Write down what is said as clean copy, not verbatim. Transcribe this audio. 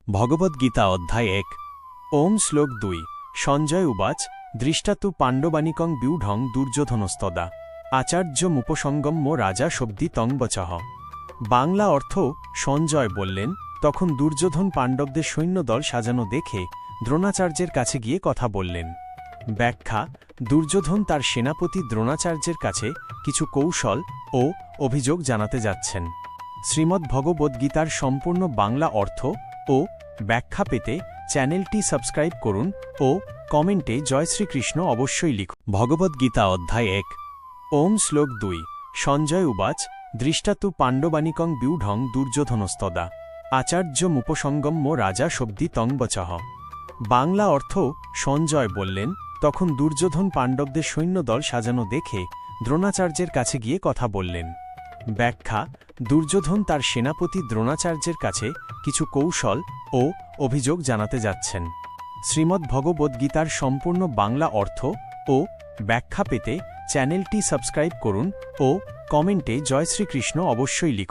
ভগবদ্গীতা অধ্যায় ১ ওম শ্লোক ২ সঞ্জয় উবাচ দৃষ্টা তু পাণ্ডবানিকং ব্যূঢ়ং দুর্যোধনস্তদা আচার্যমুপসঙ্গম্য রাজা শব্দি তং বচঃ। বাংলা অর্থ সঞ্জয় বললেন, তখন দুর্যোধন পাণ্ডবদের সৈন্যদল সাজানো দেখে দ্রোণাচার্যের কাছে গিয়ে কথা বললেন। ব্যাখ্যা: দুর্যোধন তার সেনাপতি দ্রোণাচার্যের কাছে কিছু কৌশল ও অভিযোগ জানাতে যাচ্ছেন। শ্রীমদ্ভগবদ্গীতার সম্পূর্ণ বাংলা অর্থ ও ব্যাখ্যা পেতে চ্যানেলটি সাবস্ক্রাইব করুন ও কমেন্টে জয় শ্রীকৃষ্ণ অবশ্যই লিখুন। ভগবদ্গীতা অধ্যায় ১ ওম শ্লোক ২ সঞ্জয় উবাচ দৃষ্টা তু পাণ্ডবানিকং ব্যূঢ়ং দুর্যোধনস্তদা আচার্যমুপসঙ্গম্য রাজা শব্দি তং বচঃ। বাংলা অর্থ সঞ্জয় বললেন, তখন দুর্যোধন পাণ্ডবদের সৈন্যদল সাজানো দেখে দ্রোণাচার্যের কাছে গিয়ে কথা বললেন। ব্যাখ্যা: দুর্যোধন তার সেনাপতি দ্রোণাচার্যের কাছে কিছু কৌশল ও অভিযোগ জানাতে যাচ্ছেন। শ্রীমদ্ভগবদ্গীতার সম্পূর্ণ বাংলা অর্থ ও ব্যাখ্যা পেতে চ্যানেলটি সাবস্ক্রাইব করুন ও কমেন্টে জয় শ্রীকৃষ্ণ অবশ্যই লিখুন।